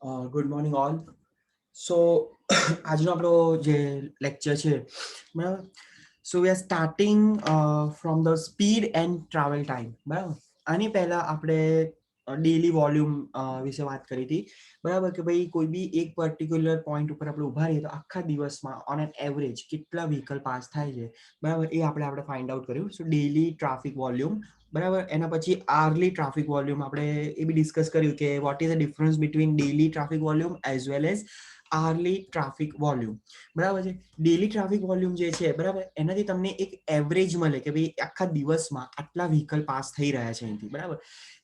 Good morning all. સો આજનો આપણો જે લેક્ચર છે બરાબર, so we are starting from the speed and travel time. બરાબર, આની પહેલા આપણે ડેલી વોલ્યુમ વિશે વાત કરી હતી. બરાબર, કે ભાઈ કોઈ બી એક પર્ટિક્યુલર પોઈન્ટ ઉપર આપણે ઉભા રહીએ તો આખા દિવસમાં ઓન એન એવરેજ કેટલા વ્હીકલ પાસ થાય છે, બરાબર, એ આપણે ફાઇન્ડ આઉટ કર્યું. સો ડેલી ટ્રાફિક વોલ્યુમ, બરાબર. એના પછી આવરલી ટ્રાફિક વોલ્યુમ આપણે એ બી ડિસ્કસ કર્યું કે what is the difference between daily traffic volume as well as hourly traffic volume. બરાબર છે. ડેલી ટ્રાફિક વોલ્યુમ જે છે, બરાબર, એનાથી તમને એક એવરેજ મળે કે ભાઈ આખા દિવસમાં આટલા વ્હીકલ પાસ થઈ રહ્યા છે અહીંથી. બરાબર,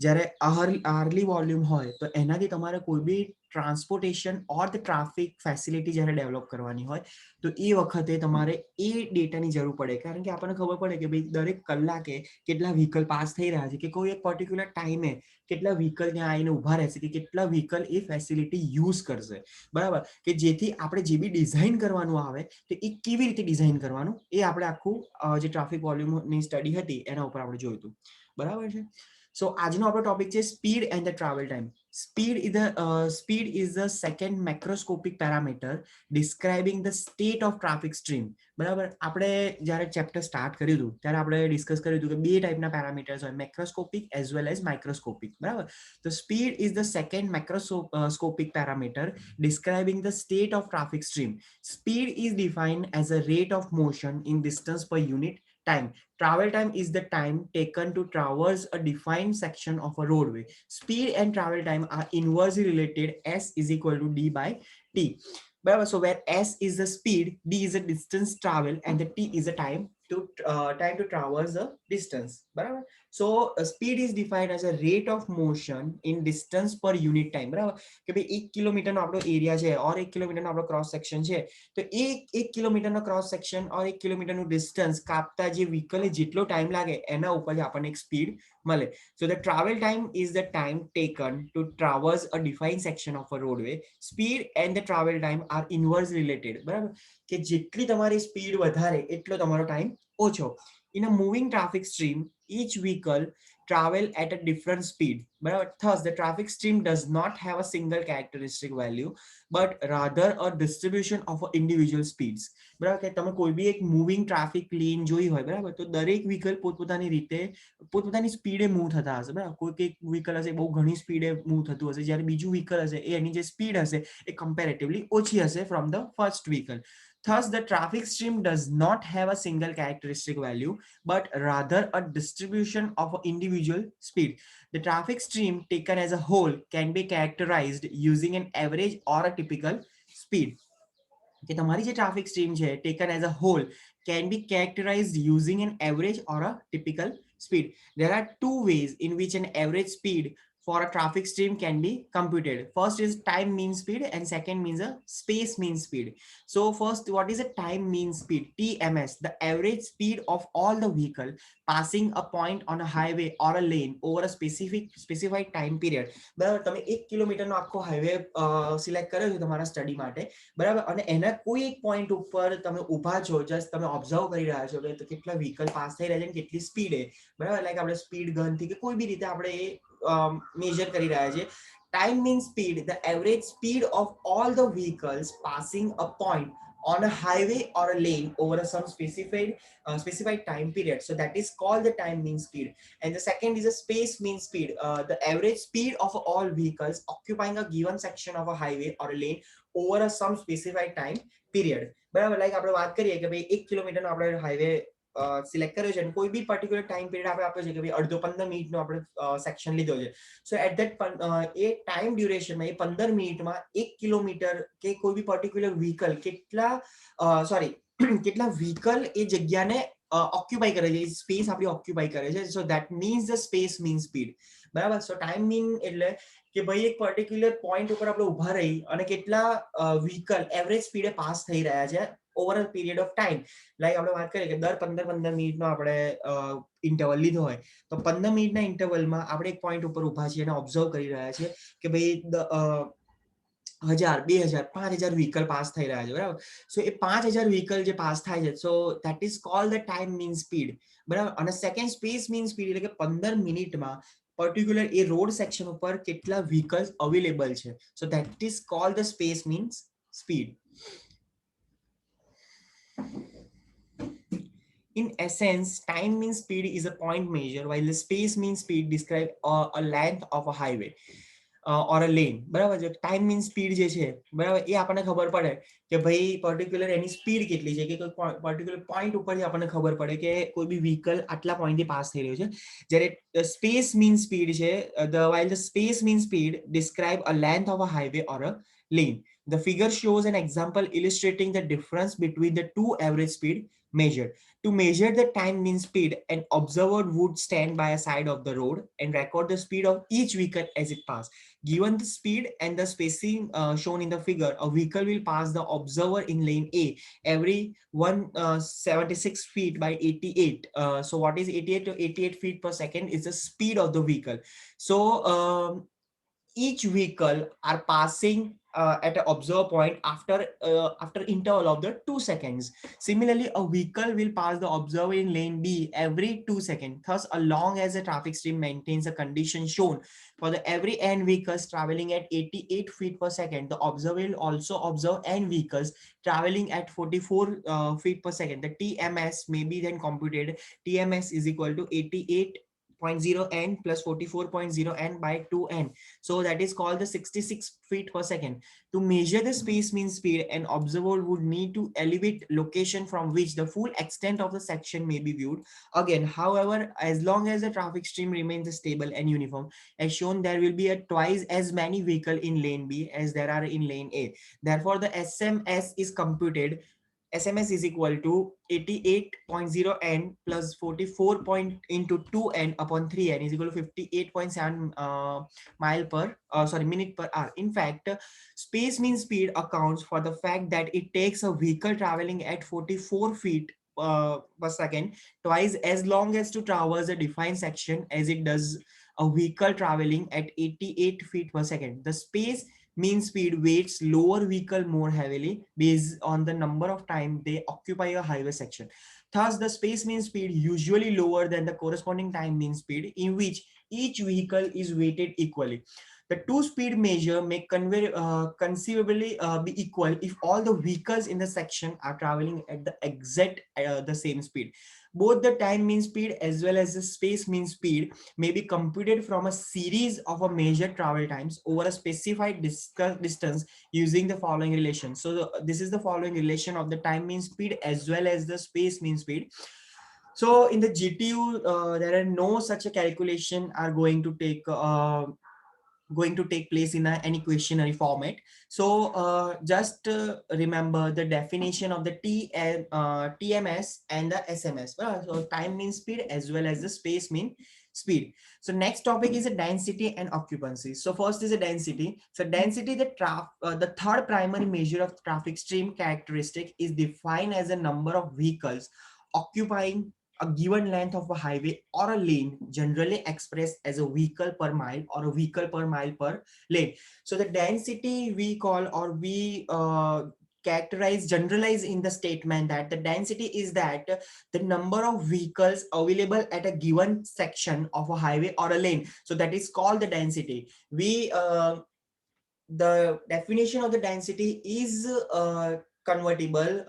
જ્યારે આવરલી વોલ્યુમ હોય તો એનાથી તમારે કોઈ બી transportation or the traffic facility જ્યારે ડેવલપ કરવાની હોય તો એ વખતે તમારે એ ડેટાની જરૂર પડે, કારણ કે આપણને ખબર પડે કે ભાઈ દરેક કલાકે કેટલા વ્હીકલ પાસ થઈ રહ્યા છે, કે કોઈ એક પર્ટિક્યુલર ટાઈમે કેટલા વ્હીકલ ત્યાં આવીને ઉભા રહેશે, કે કેટલા વ્હીકલ એ ફેસિલિટી યુઝ કરશે. બરાબર, કે જેથી આપણે જે બી ડિઝાઇન કરવાનું આવે તો એ કેવી રીતે ડિઝાઇન કરવાનું એ આપણે આખું જે ટ્રાફિક વોલ્યુમની સ્ટડી હતી એના ઉપર આપણે જોયું હતું. બરાબર છે. સો આજનો આપણો ટોપિક છે speed and the travel time. Speed is the second macroscopic parameter describing the state of traffic stream. બરાબર, આપણે જ્યારે ચેપ્ટર સ્ટાર્ટ કર્યું હતું ત્યારે આપણે ડિસ્કસ કર્યું હતું કે બે ટાઈપના પેરામીટર્સ હોય, macroscopic as well as microscopic. બરાબર, તો speed is the second macroscopic parameter describing the state of traffic stream. Speed is defined as a rate of motion in distance per unit time. Travel time is the time taken to traverse a defined section of a roadway. Speed and travel time are inversely related. S is equal to D by T. Barabar? So where S is the speed, D is the distance travel, and the T is the time to traverse the distance. Barabar? So speed is defined as a rate of motion in distance per unit time. બરાબર, કે ભાઈ 1 કિલોમીટરનો આપણો area છે ઓર 1 કિલોમીટરનો આપણો cross section છે, તો એ 1 કિલોમીટરનો ક્રોસ સેક્શન ઓર 1 કિલોમીટરનું ડિસ્ટન્સ કાપતા જે વ્હીકલને જેટલો ટાઈમ લાગે એના ઉપરથી આપણને એક સ્પીડ મળે. So the travel time is the time taken to traverse a defined section of a roadway. Speed and the travel time are inversely related. બરાબર, કે જેટલી તમારી સ્પીડ વધારે એટલો તમારો ટાઈમ ઓછો. In a moving traffic stream, each vehicle travel at a different speed. But thus, the traffic stream does not have a single characteristic value, but rather a distribution of individual speeds. બરાબર, કે તમે કોઈ બી એક moving traffic lane જોઈ હોય, બરાબર, તો દરેક વ્હીકલ પોતપોતાની રીતે પોતપોતાની સ્પીડે મૂવ થતા હશે. બરાબર, કોઈ એક વ્હીકલ હશે બહુ ઘણી સ્પીડે મૂવ થતું હશે, જ્યારે બીજું વ્હીકલ હશે એની જે સ્પીડ હશે એ કમ્પેરેટિવલી ઓછી હશે from the first vehicle. Thus, the traffic stream does not have a single characteristic value, but rather a distribution of individual speed. The traffic stream taken as a whole can be characterized using an average or a typical speed. કે તમારી જે traffic stream છે taken as a whole can be characterized using an average or a typical speed. There are two ways in which an average speed for a traffic stream can be computed. First is time mean speed and second means a space mean speed. So first, what is a time mean speed? TMS, the average speed of all the vehicle passing a point on a highway or a lane over a specified time period. બરાબર, તમે 1 કિલોમીટરનો આખો highway select કર્યો છે તમારા study માટે. બરાબર, અને એના કોઈ એક પોઈન્ટ ઉપર તમે ઊભા છો, જસ્ટ તમે ઓબ્ઝર્વ કરી રહ્યા છો કે કેટલા વ્હીકલ પાસ થઈ રહ્યા છે, કેટલી સ્પીડે. બરાબર, લાઈક આપણે સ્પીડ ગનથી કે કોઈ બી રીતે આપણે એ મેજર કરી રહ્યા છીએ. Time means speed, the average speed of all the vehicles passing a point on a highway or a lane over some specified time period. So that is called the time mean speed. And the second is a space mean speed, the average speed of all vehicles occupying a given section of a highway or a lane over a some specified time period. બરાબર, like આપણે વાત કરીએ કે ભાઈ 1 કિલોમીટરનો આપણે highway select કર્યો છે અને કોઈ બી પર્ટિક્યુલર ટાઈમ પીરિયડ આપણે આપ્યો છે કે ભાઈ અડધો 15 મિનિટનો આપણે સેક્શન લીધો છે. સો એટ ધેટ એ ટાઈમ ડ્યુરેશનમાં એ 15 મિનિટમાં 1 કિલોમીટર કે કોઈ બી પર્ટિક્યુલર વ્હીકલ કેટલા વ્હીકલ એ જગ્યાને ઓક્યુપાય કરે છે, સ્પેસ આપણી ઓક્યુપાય કરે છે. So that means the space mean speed. બરાબર, સો ટાઈમ મીન એટલે કે ભાઈ એક પર્ટિક્યુલર પોઈન્ટ ઉપર આપણે ઉભા રહી અને કેટલા વ્હીકલ એવરેજ સ્પીડે પાસ થઈ રહ્યા છે over a period of time. Like આપણે વાત કરીએ કે દર 15 મિનિટનો આપણે ઇન્ટરવલ લીધો હોય તો 15 મિનિટના ઇન્ટરવલમાં આપણે એક પોઈન્ટ ઉપર ઉભા છીએ અને ઓબ્ઝર્વ કરી રહ્યા છીએ કે ભાઈ 1000, 2000, 5000 વ્હીકલ પાસ થઈ રહ્યા છે. બરાબર, સો એ 5000 વ્હીકલ જે પાસ થાય છે, so that is called the time mean speed. બરાબર, અને સેકન્ડ સ્પેસ મીન સ્પીડ એટલે કે 15 મિનિટમાં પર્ટિક્યુલર એ રોડ સેક્શન ઉપર કેટલા વ્હીકલ્સ અવેલેબલ છે. So that is called the space means speed. In essence, time means speed is a point measure, while the space means speed describe a length of a highway or a lane. બરાબર છે. Time means speed જે છે બરાબર એ આપણને ખબર પડે કે ભાઈ પર્ટિક્યુલર એની સ્પીડ કેટલી છે, કે કોઈ પર્ટિક્યુલર પોઈન્ટ ઉપરથી આપણને ખબર પડે કે કોઈ બી વ્હીકલ આટલા પોઈન્ટથી પાસ થઈ રહ્યો છે. જ્યારે સ્પેસ મીન્સ સ્પીડ છે, while the space means speed describe a length of a highway or a lane. The figure shows an example illustrating the difference between the two average speed measured. To measure the time mean speed, an observer would stand by a side of the road and record the speed of each vehicle as it passes. Given the speed and the spacing shown in the figure, a vehicle will pass the observer in lane A every 176 feet by 88. So what is 88 to 88 feet per second is the speed of the vehicle. So each vehicle are passing at an observer point after interval of the 2 seconds. Similarly, a vehicle will pass the observer in lane B every 2 seconds. Thus, as long as the traffic stream maintains a condition shown for the every n vehicles traveling at 88 feet per second, the observer will also observe n vehicles traveling at 44 feet per second. The TMS may be then computed. TMS is equal to 88.0n plus 44.0n by 2n. So that is called the 66 feet per second. To measure the space mean speed, an observer would need to elevate location from which the full extent of the section may be viewed. Again, however, as long as the traffic stream remains stable and uniform, as shown, there will be a twice as many vehicle in lane B as there are in lane A. Therefore, the SMS is computed. SMS is equal to 88.0n plus 44 point into 2n upon 3n is equal to 58.7 minute per hour. In fact, space mean speed accounts for the fact that it takes a vehicle traveling at 44 feet per second twice as long as to traverse a defined section as it does a vehicle traveling at 88 feet per second. The space mean speed weights lower vehicle more heavily based on the number of time they occupy a highway section. Thus, the space mean speed usually lower than the corresponding time mean speed, in which each vehicle is weighted equally. The two speed measure may conceivably be equal if all the vehicles in the section are traveling at the exact the same speed. Both the time mean speed as well as the space mean speed may be computed from a series of a measured travel times over a specified distance using the following relation. So this is the following relation of the time mean speed as well as the space mean speed. So in the GTU, there are no such a calculation are going to take place in any questionnaire format. So just remember the definition of the TMS and the SMS. So time means speed as well as the space mean speed. So next topic is a density and occupancy. So first is a density. So density, the third primary measure of traffic stream characteristic, is defined as a number of vehicles occupying a given length of a highway or a lane, generally expressed as a vehicle per mile or a vehicle per mile per lane. So the density we call, or we generalize in the statement that the density is that the number of vehicles available at a given section of a highway or a lane. So that is called the density. The definition of the density is convertible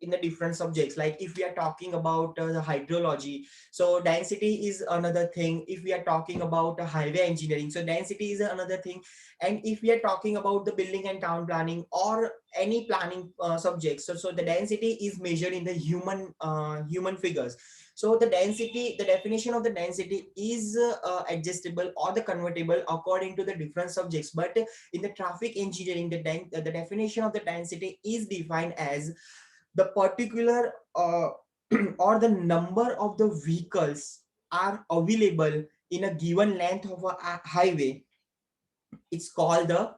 in the different subjects. Like if we are talking about the hydrology, so density is another thing. If we are talking about highway engineering, so density is another thing. And if we are talking about the building and town planning or any planning subjects, so the density is measured in the human figures. So the density, the definition of the density is adjustable or the convertible according to the different subjects. But in the traffic engineering, the definition of the density is defined as the particular or the number of the vehicles are available in a given length of a highway. It's called the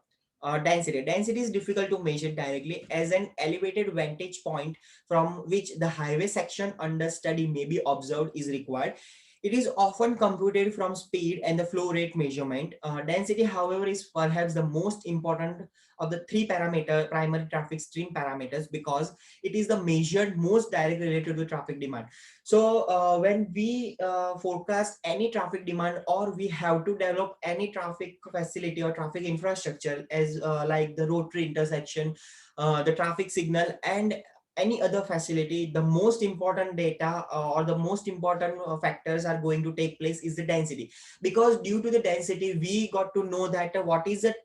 density. Density is difficult to measure directly, as an elevated vantage point from which the highway section under study may be observed is required. It is often computed from speed and the flow rate measurement. Density, however, is perhaps the most important of the three primary traffic stream parameters, because it is the measured most directly related to traffic demand. So when we forecast any traffic demand, or we have to develop any traffic facility or traffic infrastructure, as like the rotary intersection, the traffic signal, and any other facility, the most important data or the most important factors are going to take place is the density. Because due to the density, we got to know that what is the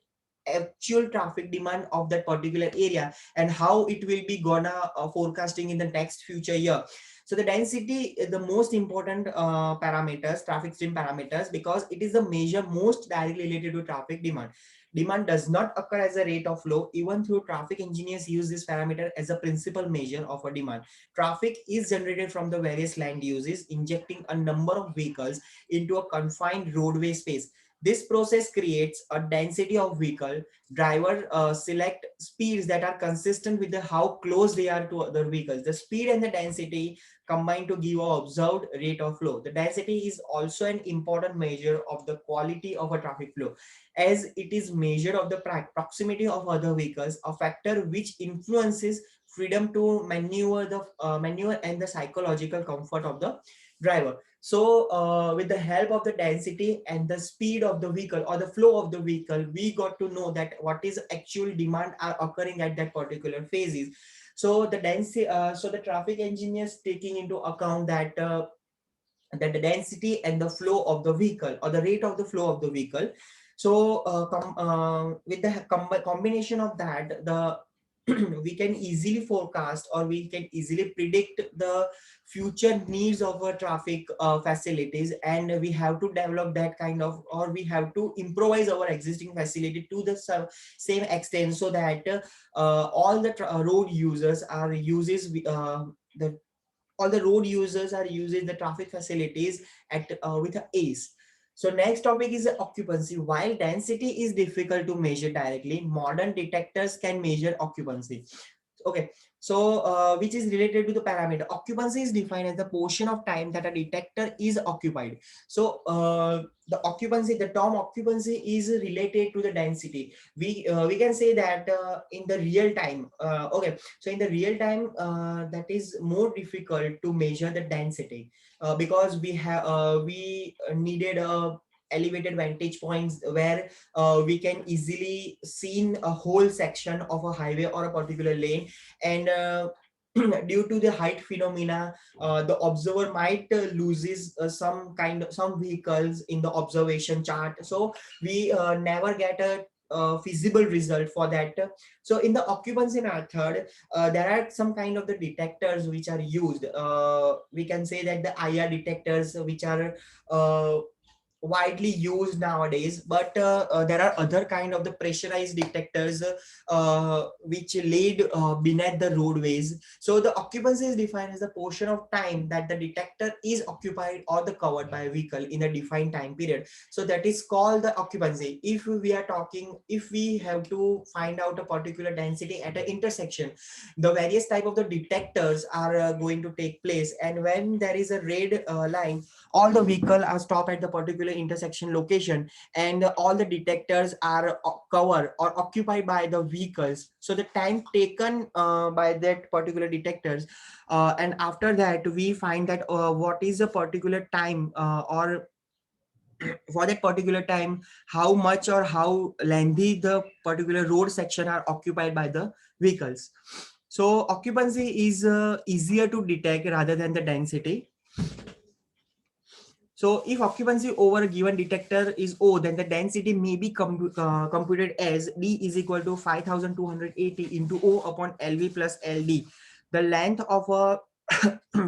actual traffic demand of that particular area, and how it will be gonna forecasting in the next future year. So the density is the most important parameters, traffic stream parameters, because it is the measure most directly related to traffic demand. Demand does not occur as a rate of flow, even though traffic engineers use this parameter as a principal measure of a demand. Traffic is generated from the various land uses, injecting a number of vehicles into a confined roadway space. This process creates a density of vehicle. Driver select speeds that are consistent with the how close they are to other vehicles. The speed and the density combine to give a observed rate of flow. The density is also an important measure of the quality of a traffic flow, as it is measured of the proximity of other vehicles, a factor which influences freedom to maneuver and the psychological comfort of the driver. So with the help of the density and the speed of the vehicle or the flow of the vehicle, we got to know that what is actual demand are occurring at that particular phases. So the density, so the traffic engineers taking into account that the density and the flow of the vehicle, or the rate of the flow of the vehicle. So with the combination of that, the we can easily forecast, or we can easily predict the future needs of our traffic facilities, and we have to develop that kind of, or we have to improvise our existing facility to the same extent, so that all the road users are uses the all the road users are using the traffic facilities at with a ace. So next topic is occupancy. While density is difficult to measure directly, modern detectors can measure occupancy. Okay, so which is related to the parameter. Occupancy is defined as the portion of time that a detector is occupied. So the occupancy, the term occupancy is related to the density. We can say that in the real time. Okay, so in the real time, that is more difficult to measure the density, because we needed a elevated vantage points where we can easily see a whole section of a highway or a particular lane, and due to the height phenomena, the observer might loses some vehicles in the observation chart. So we never get a feasible result for that. So in the occupancy method, there are some kind of the detectors which are used. We can say that the IR detectors, which are widely used nowadays, but there are other kind of the pressurized detectors which laid beneath the roadways. So the occupancy is defined as the portion of time that the detector is occupied or the covered by a vehicle in a defined time period. So that is called the occupancy. If we are talking, if we have to find out a particular density at an intersection, the various type of the detectors are going to take place, and when there is a red line, all the vehicle are stopped at the particular intersection location, and all the detectors are covered or occupied by the vehicles. So the time taken by that particular detectors, and after that we find that what is a particular time, or for that particular time, how much or how lengthy the particular road section are occupied by the vehicles. So occupancy is easier to detect rather than the density. So if occupancy over a given detector is O, then the density may be computed as D is equal to 5280 into O upon LV plus LD. The length of a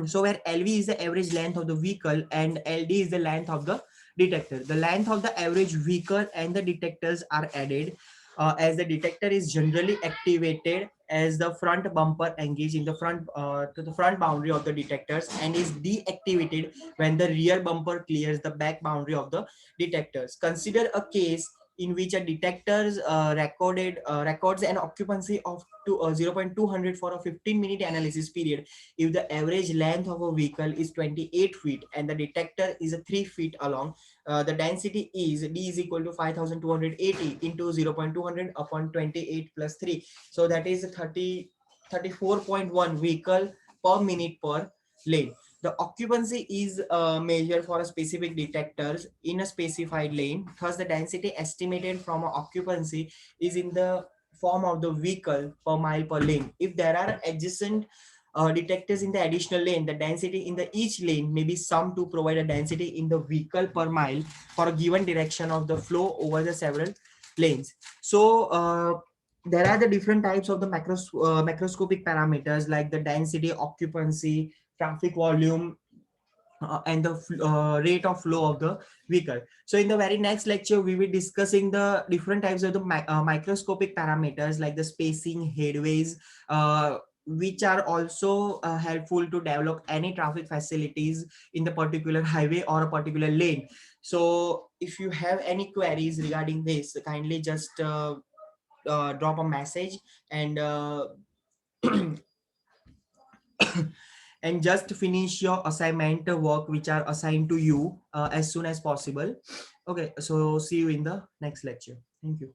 so where LV is the average length of the vehicle and LD is the length of the detector. The length of the average vehicle and the detectors are added, as the detector is generally activated as the front bumper engage in the front to the front boundary of the detectors, and is deactivated when the rear bumper clears the back boundary of the detectors. Consider a case in which a detectors records an occupancy of 0.200 for a 15-minute analysis period if the average length of a vehicle is 28 feet and the detector is 3 feet along. The density is D is equal to 5280 into 0.200 upon 28 plus 3. So that is 34.1 vehicle per minute per lane. The occupancy is measured for a specific detectors in a specified lane. Thus, the density estimated from a occupancy is in the form of the vehicle per mile per lane. If there are adjacent detectors in the additional lane, the density in the each lane may be summed to provide a density in the vehicle per mile for a given direction of the flow over the several lanes. So there are the different types of the macroscopic parameters like the density, occupancy, traffic volume, and the rate of flow of the vehicle. So in the very next lecture, we will be discussing the different types of the microscopic parameters like the spacing, headways, which are also helpful to develop any traffic facilities in the particular highway or a particular lane. So if you have any queries regarding this, kindly just drop a message and and just finish your assignment work which are assigned to you as soon as possible. Okay, so see you in the next lecture. Thank you.